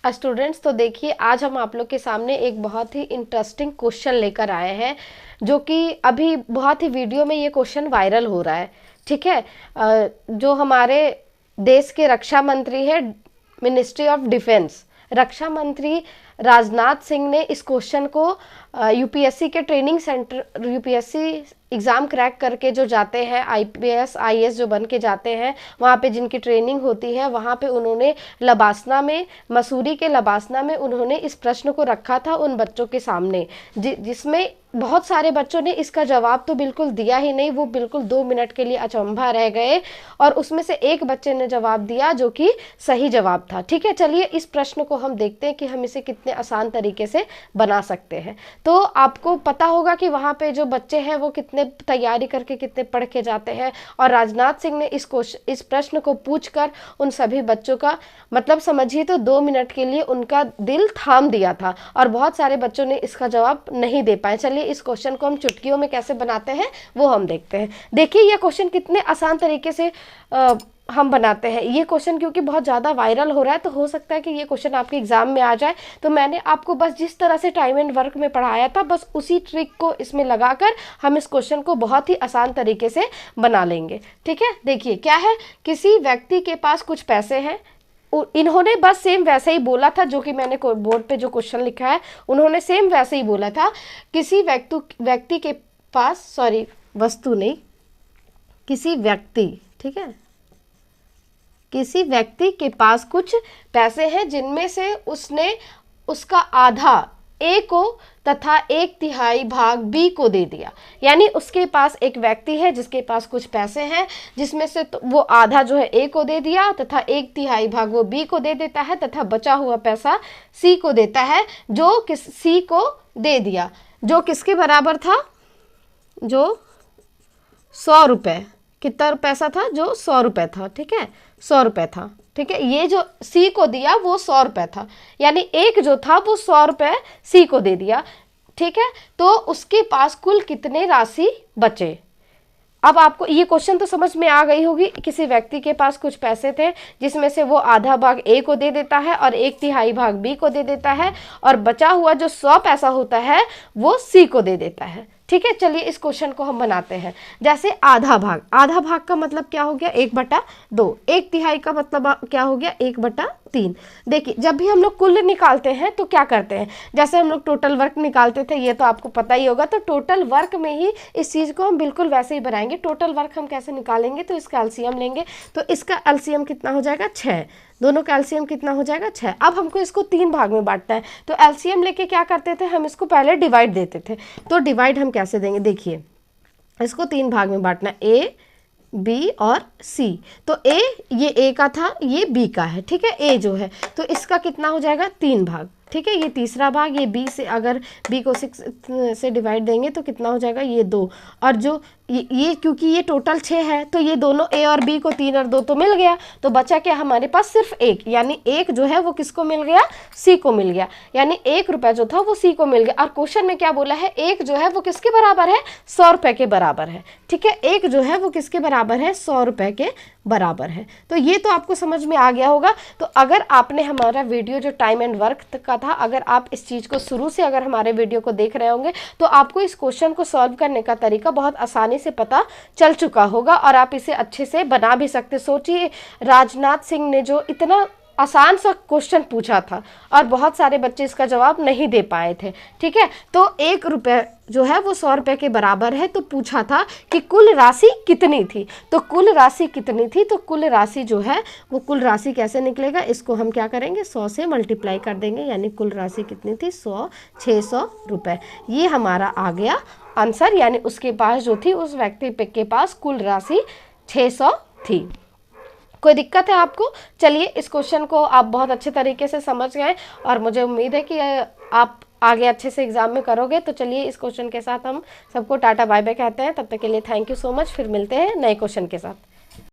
Students, तो देखिए आज हम आप लोग के सामने एक बहुत ही इंटरेस्टिंग क्वेश्चन लेकर आए हैं, जो कि अभी बहुत ही वीडियो में ये क्वेश्चन वायरल हो रहा है। ठीक है। जो हमारे देश के रक्षा मंत्री है, मिनिस्ट्री ऑफ डिफेंस, रक्षा मंत्री राजनाथ सिंह ने इस क्वेश्चन को यूपीएससी के training centre, UPSC exam crack करके जो जाते हैं, आईपीएस आईएएस जो बन के जाते हैं, वहाँ पे जिनकी ट्रेनिंग होती है, वहाँ पे उन्होंने लबासना में, मसूरी के लबासना में उन्होंने इस प्रश्न को रखा था उन बच्चों के सामने, जिसमें बहुत सारे बच्चों ने इसका जवाब तो बिल्कुल दिया ही नहीं, वो बिल्कुल 2 मिनट के लिए अचंभा रह गए। और उसमें से एक बच्चे ने जवाब दिया जो कि सही जवाब था। ठीक है, चलिए इस प्रश्न को हम देखते हैं कि हम इसे कितने आसान तरीके से बना सकते हैं। तो आपको पता होगा कि वहाँ पे जो बच्चे हैं वो कितने तैयारी करके, कितने पढ़ के जाते हैं। और राजनाथ सिंह ने इस प्रश्न को पूछकर उन सभी बच्चों का मतलब समझिए तो 2 मिनट के लिए उनका दिल थाम दिया था, और बहुत सारे बच्चों ने इसका जवाब नहीं दे पाए। चलिए इस क्वेश्चन को हम चुटकियों में कैसे बनाते हैं वो हम देखते हैं। देखिए यह क्वेश्चन कितने आसान तरीके से हम बनाते हैं। ये क्वेश्चन क्योंकि बहुत ज़्यादा वायरल हो रहा है, तो हो सकता है कि ये क्वेश्चन आपके एग्जाम में आ जाए। तो मैंने आपको बस जिस तरह से टाइम एंड वर्क में पढ़ाया था, बस उसी ट्रिक को इसमें लगाकर हम इस क्वेश्चन को बहुत ही आसान तरीके से बना लेंगे। ठीक है, देखिए क्या है, किसी व्यक्ति के पास कुछ पैसे हैं। इन्होंने बस सेम वैसे ही बोला था जो कि मैंने बोर्ड पे जो क्वेश्चन लिखा है, उन्होंने सेम वैसे ही बोला था। किसी व्यक्ति के पास, सॉरी वस्तु नहीं, किसी व्यक्ति, ठीक है, किसी व्यक्ति के पास कुछ पैसे हैं जिनमें से उसने उसका आधा ए को तथा 1/3 भाग बी को दे दिया। यानी उसके पास एक व्यक्ति है जिसके पास कुछ पैसे हैं, जिसमें से तो वो आधा जो है ए को दे दिया तथा 1/3 भाग वो बी को दे देता है, तथा बचा हुआ पैसा सी को देता है, जो सी को दे दिया, जो किसके बराबर था, जो 100 रुपये। कितना पैसा था, जो 100 रुपये था। ठीक है, 100 रुपये था। ठीक है, ये जो सी को दिया वो 100 रुपये था, यानी एक जो था वो 100 रुपये सी को दे दिया। ठीक है, तो उसके पास कुल कितने राशि बचे। अब आपको ये क्वेश्चन तो समझ में आ गई होगी। किसी व्यक्ति के पास कुछ पैसे थे जिसमें से वो आधा भाग ए को दे देता है और 1/3 भाग बी को दे देता है, और बचा हुआ जो 100 पैसा होता है वो सी को दे देता है। ठीक है, चलिए इस क्वेश्चन को हम बनाते हैं। जैसे आधा भाग का मतलब क्या हो गया, 1/2। 1/3 का मतलब क्या हो गया, 1/3। देखिए जब भी हम लोग कुल निकालते हैं तो क्या करते हैं, जैसे हम लोग टोटल वर्क निकालते थे, ये तो आपको पता ही होगा। तो टोटल वर्क में ही इस चीज़ को हम बिल्कुल वैसे ही बनाएंगे। टोटल वर्क हम कैसे निकालेंगे, तो इसका एलसीएम लेंगे, तो इसका एलसीएम कितना हो जाएगा, 6। दोनों का एलसीएम कितना हो जाएगा, 6। अब हमको इसको 3 भाग में बांटना है, तो एलसीएम लेके क्या करते थे, हम इसको पहले डिवाइड देते थे। तो डिवाइड हम कैसे देंगे, देखिए इसको 3 भाग में बांटना, ए बी और सी। तो ए, ये ए का था, ये बी का है। ठीक है, ए जो है तो इसका कितना हो जाएगा, 3 भाग। ठीक है, ये तीसरा भाग, ये बी से, अगर बी को 6 से डिवाइड देंगे तो कितना हो जाएगा, ये 2। और जो ये क्योंकि ये टोटल 6 है, तो ये दोनों ए और बी को 3 और 2 तो मिल गया, तो बचा क्या हमारे पास, सिर्फ 1। यानी 1 जो है वो किसको मिल गया, सी को मिल गया। यानी 1 रुपया जो था वो सी को मिल गया। और क्वेश्चन में क्या बोला है, 1 जो है वो किसके बराबर है, 100 रुपये के बराबर है। ठीक है, 1 जो है वो किसके बराबर है, 100 रुपये के बराबर है। तो ये तो आपको समझ में आ गया होगा। तो अगर आपने हमारा वीडियो जो टाइम एंड वर्क का था, अगर आप इस चीज़ को शुरू से अगर हमारे वीडियो को देख रहे होंगे, तो आपको इस क्वेश्चन को सॉल्व करने का तरीका बहुत आसानी से पता चल चुका होगा, और आप इसे अच्छे से बना भी सकते। सोचिए राजनाथ सिंह ने जो इतना आसान सा क्वेश्चन पूछा था, और बहुत सारे बच्चे इसका जवाब नहीं दे पाए थे। ठीक है, तो 1 रुपये जो है वो 100 रुपये के बराबर है। तो पूछा था कि कुल राशि कितनी थी, तो कुल राशि कितनी थी, तो कुल राशि जो है वो कुल राशि कैसे निकलेगा, इसको हम क्या करेंगे, 100 से मल्टीप्लाई कर देंगे। यानी कुल राशि कितनी थी, 600 रुपये। ये हमारा आ गया आंसर। यानी उसके पास जो थी, उस व्यक्ति के पास कुल राशि 600 थी। कोई दिक्कत है आपको? चलिए इस क्वेश्चन को आप बहुत अच्छे तरीके से समझ गए, और मुझे उम्मीद है कि आप आगे अच्छे से एग्जाम में करोगे। तो चलिए इस क्वेश्चन के साथ हम सबको टाटा बाय बाय कहते हैं। तब तक के लिए थैंक यू सो मच। फिर मिलते हैं नए क्वेश्चन के साथ।